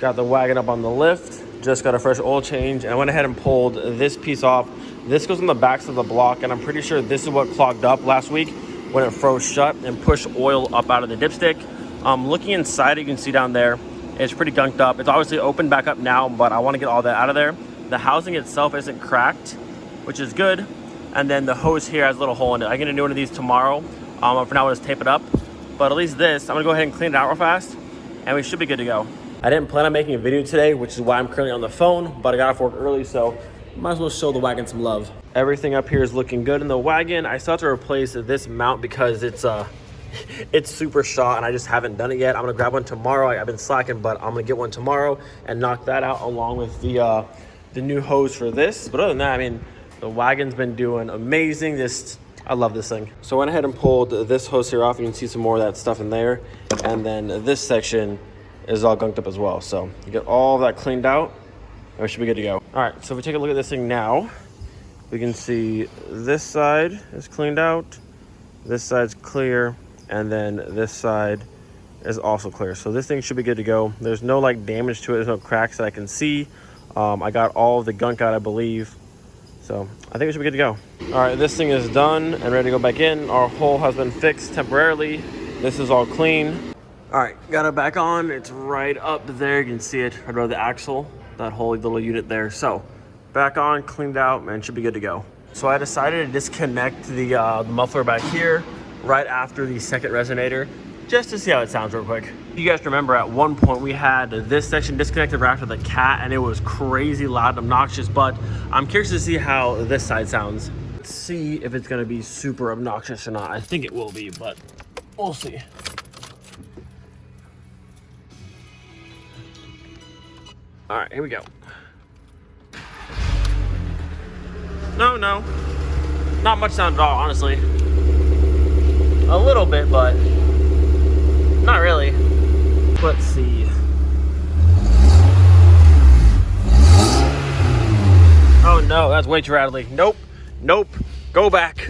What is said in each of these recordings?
Got the wagon up on the lift. Just got a fresh oil change, and I went ahead and pulled this piece off. This goes on the backs of the block, and I'm pretty sure this is what clogged up last week when it froze shut and pushed oil up out of the dipstick. Looking inside, you can see down there, it's pretty gunked up. It's obviously opened back up now, but I want to get all that out of there. The housing itself isn't cracked, which is good. And then the hose here has a little hole in it. I'm gonna do one of these tomorrow. For now, I'll just tape it up. But at least this, I'm gonna go ahead and clean it out real fast, and we should be good to go. I didn't plan on making a video today, which is why I'm currently on the phone, but I got off work early, so might as well show the wagon some love. Everything up here is looking good in the wagon. I still have to replace this mount because it's super shot and I just haven't done it yet. I'm gonna grab one tomorrow. I've been slacking, but I'm gonna get one tomorrow and knock that out along with the new hose for this. But other than that, I mean, the wagon's been doing amazing. I love this thing. So I went ahead and pulled this hose here off. You can see some more of that stuff in there. And then this section is all gunked up as well. So you get all of that cleaned out and we should be good to go. All right, so if we take a look at this thing now, we can see this side is cleaned out, this side's clear, and then this side is also clear. So this thing should be good to go. There's no like damage to it. There's no cracks that I can see. I got all of the gunk out, I believe. So I think we should be good to go. All right, this thing is done and ready to go back in. Our hole has been fixed temporarily. This is all clean. All right, got it back on. It's right up there. You can see it right above the axle, that whole little unit there. So back on, cleaned out, and should be good to go. So I decided to disconnect the muffler back here right after the second resonator, just to see how it sounds real quick. You guys remember at one point we had this section disconnected right after the cat, and it was crazy loud and obnoxious, but I'm curious to see how this side sounds. Let's see if it's gonna be super obnoxious or not. I think it will be, but we'll see. All right, here we go. No, not much sound at all, honestly. A little bit, but not really. Let's see. Oh no, that's way too rattly. Nope, go back.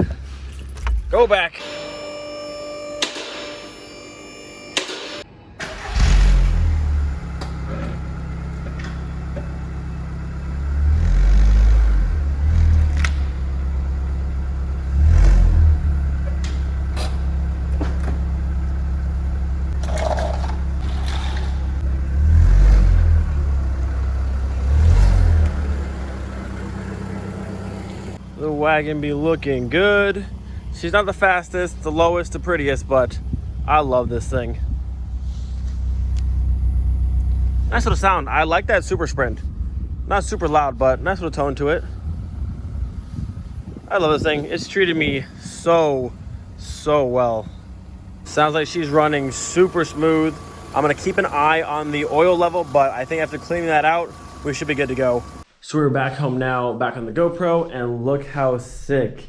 The wagon be looking good. She's not the fastest, the lowest, the prettiest, but I love this thing. Nice little sound. I like that super sprint. Not super loud, but nice little tone to it. I love this thing. It's treated me so well. Sounds like she's running super smooth. I'm gonna keep an eye on the oil level, but I think after cleaning that out, we should be good to go. So we're back home now, back on the GoPro, and look how sick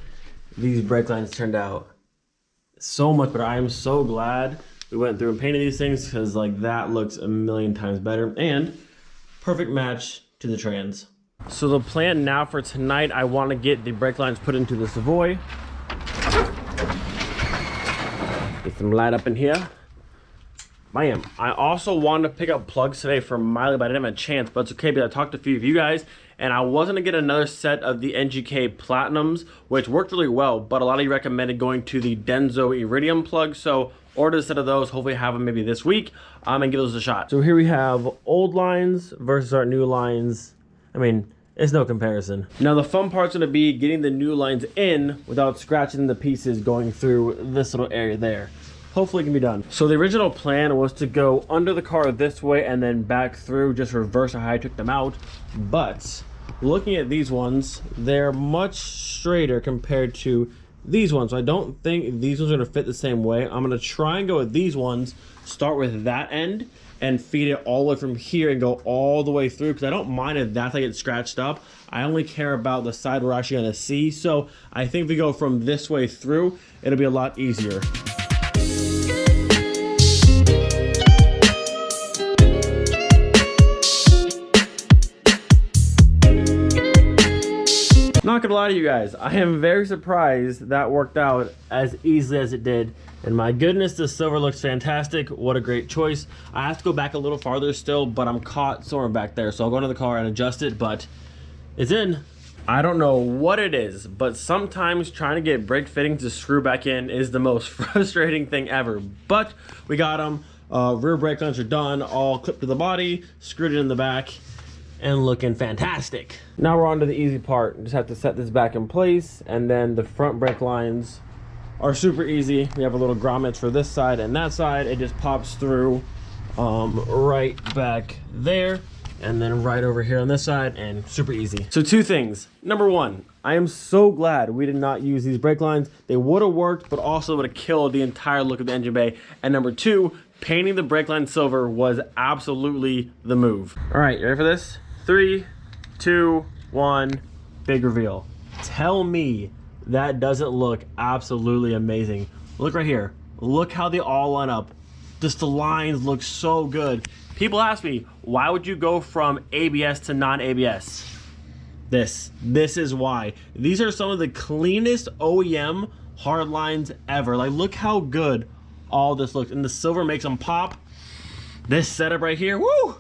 these brake lines turned out. So much better. I am so glad we went through and painted these things, because like that looks a million times better, and perfect match to the trans. So the plan now for tonight, I want to get the brake lines put into the Savoy. Get some light up in here. Bam. I also wanted to pick up plugs today for Miley, but I didn't have a chance, but it's okay because I talked to a few of you guys, and I was going to get another set of the NGK Platinums, which worked really well, but a lot of you recommended going to the Denso Iridium plug, so order a set of those, hopefully have them maybe this week, and give those a shot. So here we have old lines versus our new lines. I mean, it's no comparison. Now the fun part's going to be getting the new lines in without scratching the pieces going through this little area there. Hopefully it can be done. So the original plan was to go under the car this way and then back through, just reverse how I took them out. But looking at these ones, they're much straighter compared to these ones. So I don't think these ones are gonna fit the same way. I'm gonna try and go with these ones, start with that end and feed it all the way from here and go all the way through, because I don't mind if that's like it's scratched up. I only care about the side we're actually gonna see. So I think if we go from this way through, it'll be a lot easier. Not gonna lie to you guys, I am very surprised that worked out as easily as it did. And my goodness, this silver looks fantastic. What a great choice. I have to go back a little farther still, but I'm caught somewhere back there. So I'll go into the car and adjust it, but it's in. I don't know what it is, but sometimes trying to get brake fittings to screw back in is the most frustrating thing ever. But we got them. Rear brake lines are done, all clipped to the body, screwed it in the back, and looking fantastic. Now we're on to the easy part. Just have to set this back in place, and then the front brake lines are super easy. We have a little grommets for this side and that side. It just pops through right back there, and then right over here on this side, and super easy. So two things. Number one, I am so glad we did not use these brake lines. They would have worked, but also would have killed the entire look of the engine bay. And number two, painting the brake line silver was absolutely the move. All right, you ready for this? 3, 2, 1, big reveal. Tell me that doesn't look absolutely amazing. Look right here. Look how they all line up. Just the lines look so good. People ask me, why would you go from ABS to non-ABS? This is why. These are some of the cleanest OEM hard lines ever. Like, look how good all this looks. And the silver makes them pop. This setup right here, woo!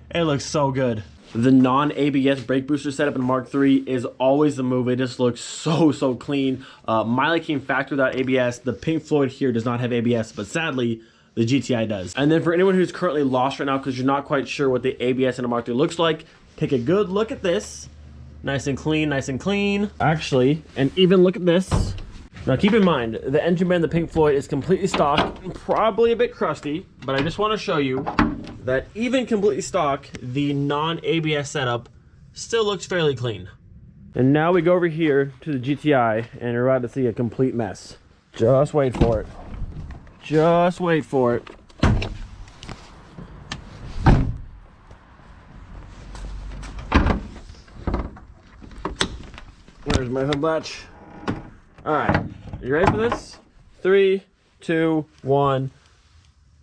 It looks so good. The non-ABS brake booster setup in Mark III is always the move. It just looks so clean. Miley came factory without ABS. The Pink Floyd here does not have ABS, but sadly, the GTI does. And then for anyone who's currently lost right now because you're not quite sure what the ABS in a Mark III looks like, take a good look at this. Nice and clean, nice and clean. Actually, and even look at this. Now keep in mind, the engine bay in the Pink Floyd is completely stock, probably a bit crusty, but I just want to show you that even completely stock, the non-ABS setup still looks fairly clean. And now we go over here to the GTI, and you're about to see a complete mess. Just wait for it. Just wait for it. Where's my hood latch? All right, you ready for this? 3, 2, 1.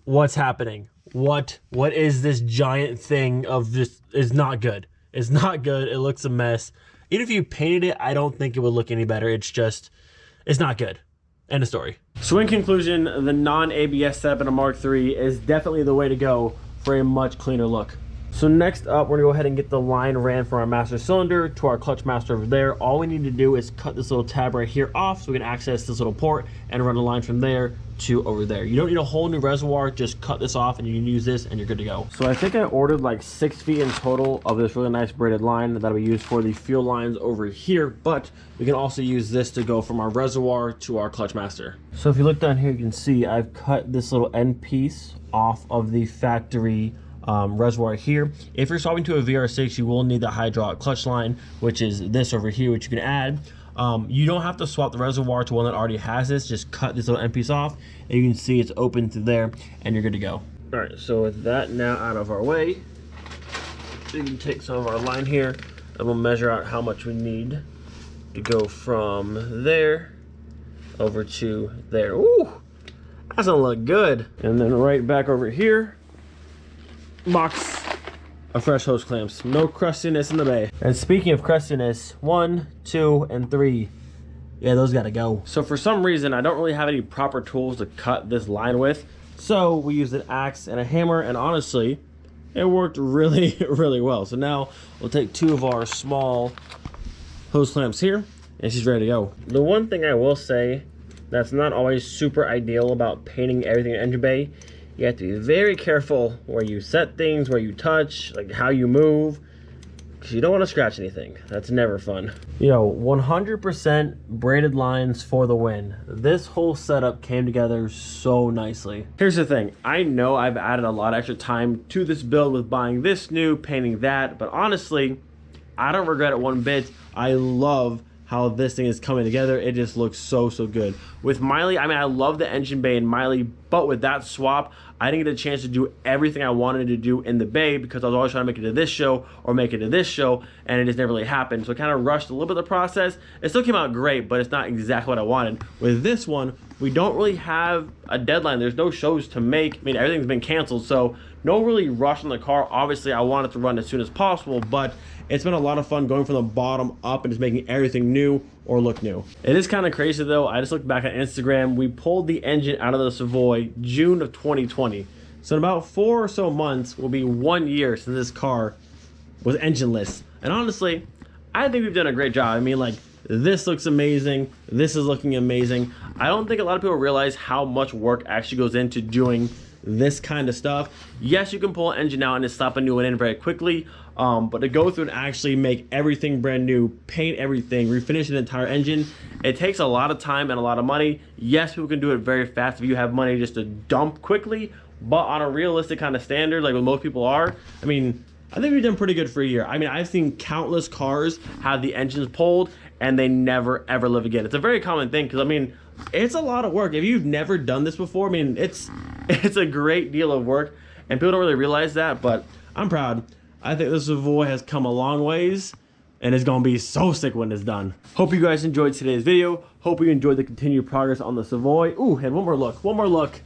What's happening? What is this giant thing of just, it's not good. It's not good. It looks a mess. Even if you painted it, I don't think it would look any better. It's just, it's not good. End of story. So in conclusion, the non-ABS setup in a Mark III is definitely the way to go for a much cleaner look. So next up, we're gonna go ahead and get the line ran from our master cylinder to our clutch master over there. All we need to do is cut this little tab right here off so we can access this little port and run a line from there to over there. You don't need a whole new reservoir, just cut this off and you can use this and you're good to go. So I think I ordered like 6 feet in total of this really nice braided line that'll be used for the fuel lines over here, but we can also use this to go from our reservoir to our clutch master. So if you look down here, you can see I've cut this little end piece off of the factory reservoir here. If you're swapping to a VR6, you will need the hydraulic clutch line, which is this over here, which you can add. You don't have to swap the reservoir to one that already has this. Just cut this little end piece off and you can see it's open to there and you're good to go. All right, so with that now out of our way, we can take some of our line here and we'll measure out how much we need to go from there over to there. Ooh, that doesn't look good. And then right back over here, box of fresh hose clamps. No crustiness in the bay. And speaking of crustiness, 1, 2, and 3. Yeah, those gotta go. So for some reason, I don't really have any proper tools to cut this line with. So we used an axe and a hammer, and honestly, it worked really, really well. So now we'll take 2 of our small hose clamps here, and she's ready to go. The one thing I will say that's not always super ideal about painting everything in engine bay, you have to be very careful where you set things, where you touch, like how you move, because you don't want to scratch anything. That's never fun. Yo, 100% braided lines for the win. This whole setup came together so nicely. Here's the thing. I know I've added a lot of extra time to this build with buying this new, painting that, but honestly, I don't regret it one bit. I love how this thing is coming together. It just looks so good. With Miley, I mean, I love the engine bay in Miley, but with that swap, I didn't get a chance to do everything I wanted to do in the bay because I was always trying to make it to this show or make it to this show, and it just never really happened. So I kind of rushed a little bit of the process. It still came out great, but it's not exactly what I wanted. With this one, we don't really have a deadline. There's no shows to make. I mean, everything's been canceled, so no really rush on the car. Obviously, I want it to run as soon as possible, but it's been a lot of fun going from the bottom up and just making everything new or look new. It is kind of crazy though. I just looked back at Instagram. We pulled the engine out of the Savoy June of 2020. So in about 4 or so months will be 1 year since this car was engineless. And honestly, I think we've done a great job. I mean, like, this looks amazing. This is looking amazing. I don't think a lot of people realize how much work actually goes into doing this kind of stuff. Yes, you can pull an engine out and just slap a new one in very quickly, but to go through and actually make everything brand new, paint everything, refinish the entire engine, it takes a lot of time and a lot of money. Yes, people can do it very fast if you have money just to dump quickly, but on a realistic kind of standard, like what most people are, I mean, I think we've done pretty good for a year. I mean, I've seen countless cars have the engines pulled and they never ever live again. It's a very common thing because, I mean, it's a lot of work. If you've never done this before, I mean, it's a great deal of work and people don't really realize that, but I'm proud. I think this Savoy has come a long ways and it's gonna be so sick when it's done. Hope you guys enjoyed today's video. Hope you enjoyed the continued progress on the Savoy. Ooh, and one more look.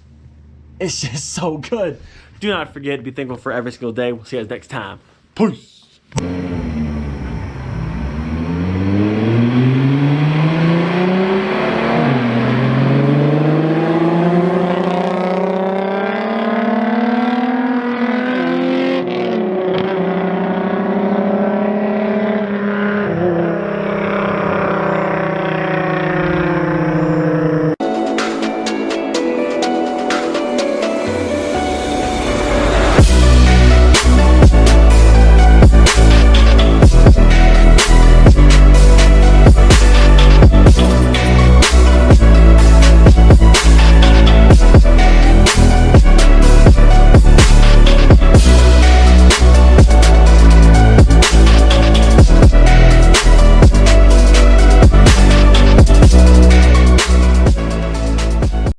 It's just so good. Do not forget to be thankful for every single day. We'll see you guys next time. Peace.